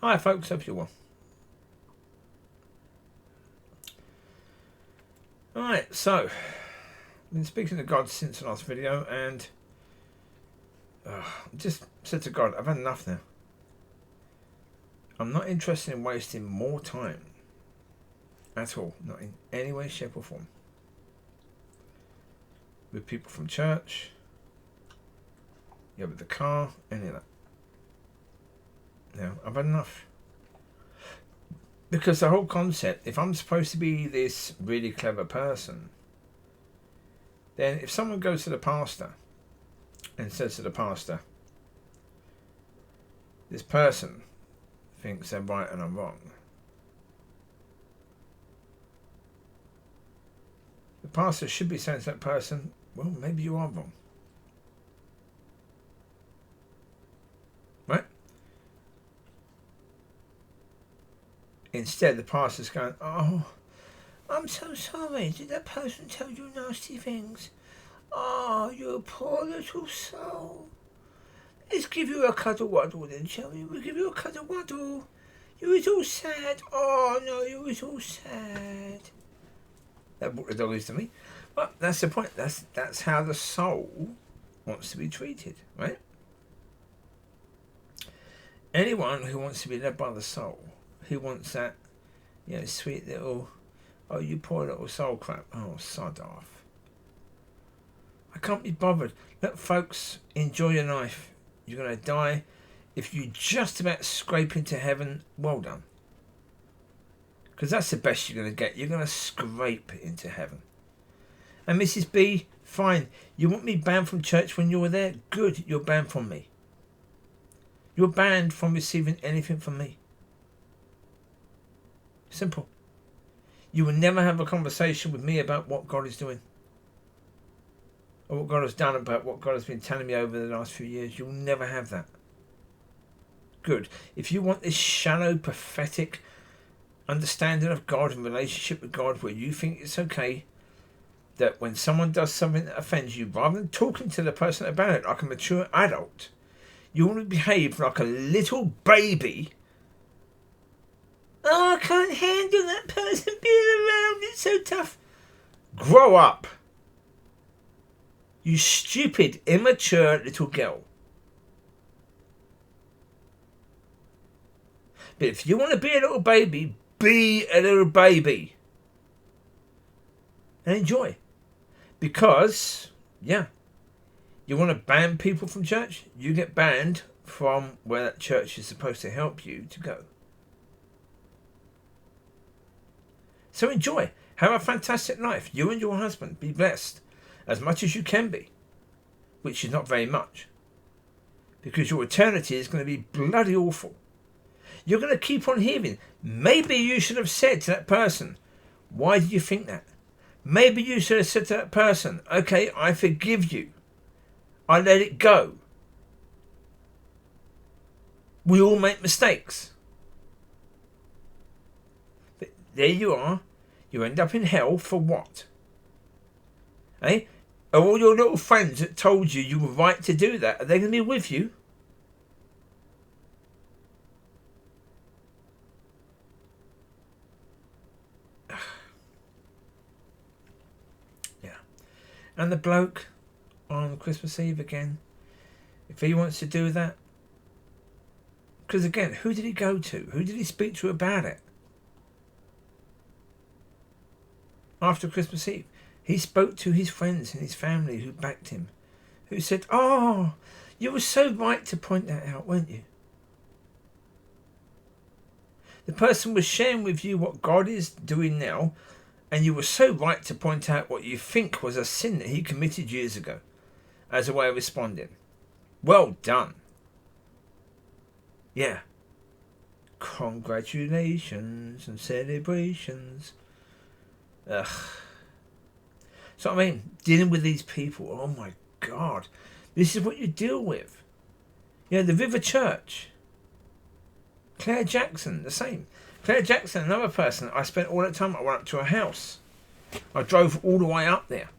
Hi folks, hope you're well. Alright, so I've been speaking to God since the last video, and just said to God, I've had enough now. I'm not interested in wasting more time at all, not in any way, shape or form, with people from church, with the car, any of that. Now, I've had enough. Because the whole concept, if I'm supposed to be this really clever person, then if someone goes to the pastor and says to the pastor, this person thinks they're right and I'm wrong, the pastor should be saying to that person, well, maybe you are wrong. Right? Instead, the pastor's going, oh, I'm so sorry. Did that person tell you nasty things? Oh, you poor little soul. Let's give you a cuddle waddle then, shall we? We'll give you a cuddle waddle. You was all sad. Oh, no, you was all sad. That brought the doggies to me. But that's the point. That's how the soul wants to be treated, right? Anyone who wants to be led by the soul, who wants that, sweet little, oh, you poor little soul crap. Oh, sod off. I can't be bothered. Look, folks, enjoy your life. You're going to die. If you just about scrape into heaven, well done. Because that's the best you're going to get. You're going to scrape into heaven. And Mrs. B, fine. You want me banned from church when you were there? Good, you're banned from me. You're banned from receiving anything from me. Simple. You will never have a conversation with me about what God is doing. Or what God has done, about what God has been telling me over the last few years. You'll never have that. Good. If you want this shallow, pathetic understanding of God and relationship with God where you think it's okay that when someone does something that offends you, rather than talking to the person about it like a mature adult, you want to behave like a little baby. Oh, I can't handle that person being around. It's so tough. Grow up. You stupid, immature little girl. But if you want to be a little baby, be a little baby. And enjoy. Because, you want to ban people from church? You get banned from where that church is supposed to help you to go. So enjoy. Have a fantastic life. You and your husband. Be blessed. As much as you can be. Which is not very much. Because your eternity is going to be bloody awful. You're going to keep on hearing. Maybe you should have said to that person, why do you think that? Maybe you should have said to that person, okay, I forgive you. I let it go. We all make mistakes. But there you are. You end up in hell for what? Eh? Are all your little friends that told you were right to do that, are they going to be with you? And the bloke on Christmas Eve again, if he wants to do that, because again, who did he go to? Who did he speak to about it? After Christmas Eve, he spoke to his friends and his family who backed him, who said, oh, you were so right to point that out, weren't you? The person was sharing with you what God is doing now, and you were so right to point out what you think was a sin that he committed years ago as a way of responding. Well done. Yeah. Congratulations and celebrations. Ugh. So, I mean, dealing with these people, oh my God. This is what you deal with. The River Church. Claire Jackson, the same. Claire Jackson, another person. I spent all that time. I went up to her house. I drove all the way up there.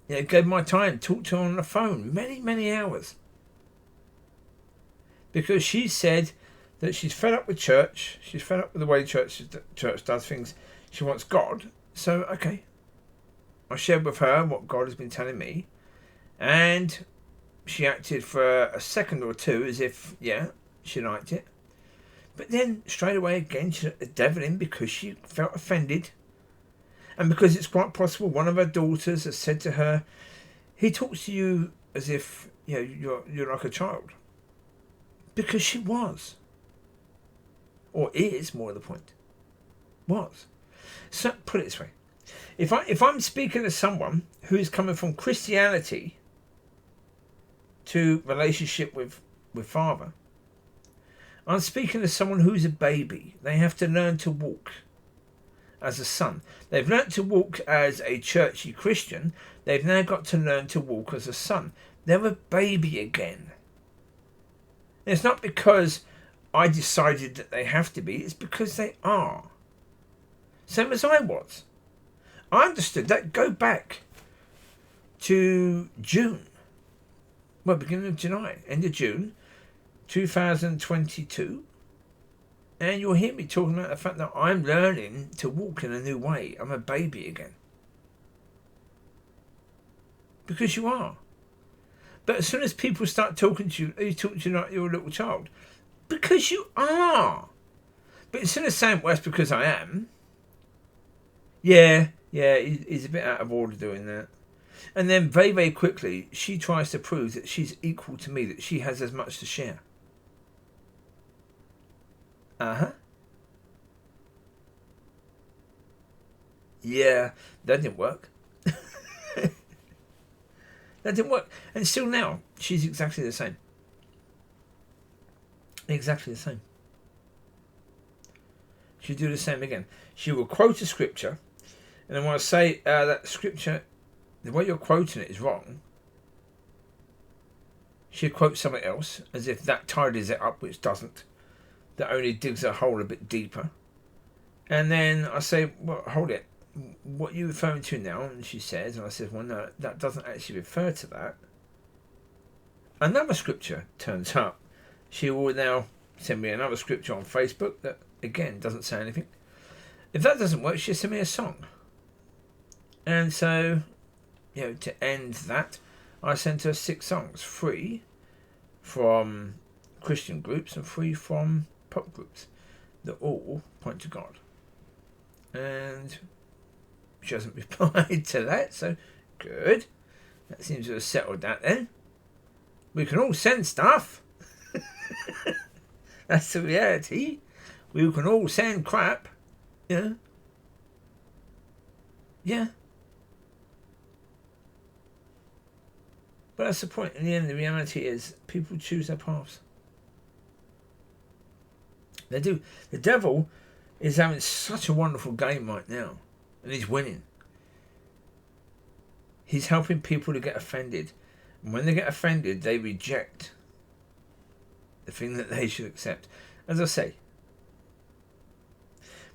Gave my time, talked to her on the phone, many, many hours. because she said that she's fed up with church. She's fed up with the way church does things. She wants God. So, okay. I shared with her what God has been telling me. And she acted for a second or two as if, yeah, she liked it. But then, straight away again, she let the devil in because she felt offended. And because it's quite possible one of her daughters has said to her, he talks to you as if, you're like a child. Because she was. Or is, more of the point. Was. So, put it this way. If I'm speaking to someone who's coming from Christianity to relationship with Father, I'm speaking to someone who's a baby. They have to learn to walk as a son. They've learned to walk as a churchy Christian. They've now got to learn to walk as a son. They're a baby again. It's not because I decided that they have to be. It's because they are. Same as I was. I understood that. Go back to June. Well, beginning of July. End of June 2022. And you'll hear me talking about the fact that I'm learning to walk in a new way. I'm a baby again. Because you are. But as soon as people start talking to you, they talk to you like you're a little child. Because you are. But instead of saying, well, that's because I am. Yeah, he's a bit out of order doing that. And then very, very quickly, she tries to prove that she's equal to me, that she has as much to share. Uh-huh. Yeah, that didn't work. That didn't work. And still now, she's exactly the same. Exactly the same. She'll do the same again. She will quote a scripture, and then when I say that scripture, the way you're quoting it is wrong, she'll quote something else, as if that tidies it up, which doesn't. That only digs a hole a bit deeper. And then I say, well, hold it. What are you referring to now? And she says, and I said, well, no, that doesn't actually refer to that. Another scripture turns up. She will now send me another scripture on Facebook that, again, doesn't say anything. If that doesn't work, she'll send me a song. And so, to end that, I sent her 6 songs. 3 from Christian groups and 3 from pop groups that all point to God. And she hasn't replied to that, so good. That seems to have settled that then. We can all send stuff. That's the reality. We can all send crap. Yeah. Yeah. But that's the point. In the end, the reality is people choose their paths. They do. The devil is having such a wonderful game right now. And he's winning. He's helping people to get offended. And when they get offended, they reject the thing that they should accept. As I say,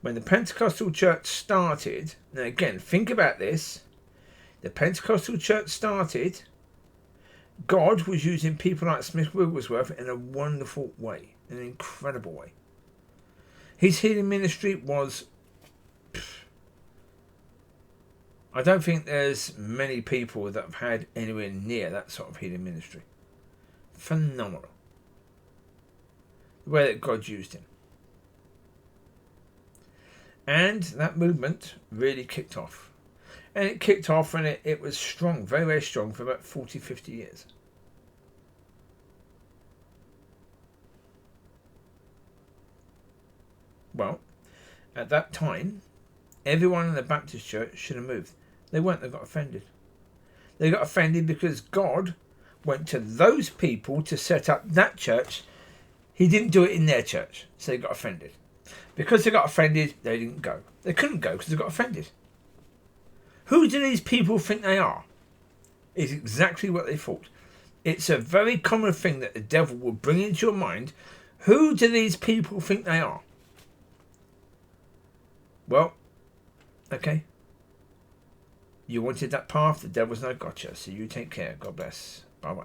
when the Pentecostal church started, now again, think about this. The Pentecostal church started, God was using people like Smith Wigglesworth in a wonderful way, in an incredible way. His healing ministry was... I don't think there's many people that have had anywhere near that sort of healing ministry. Phenomenal. The way that God used him. And that movement really kicked off. And it kicked off and it was strong, very, very strong for about 40, 50 years. Well, at that time, everyone in the Baptist church should have moved. They weren't, they got offended. They got offended because God went to those people to set up that church. He didn't do it in their church, so they got offended. Because they got offended, they didn't go. They couldn't go because they got offended. Who do these people think they are? Is exactly what they thought. It's a very common thing that the devil will bring into your mind. Who do these people think they are? Well, okay. You wanted that path, the devil's now got you. So you take care. God bless. Bye-bye.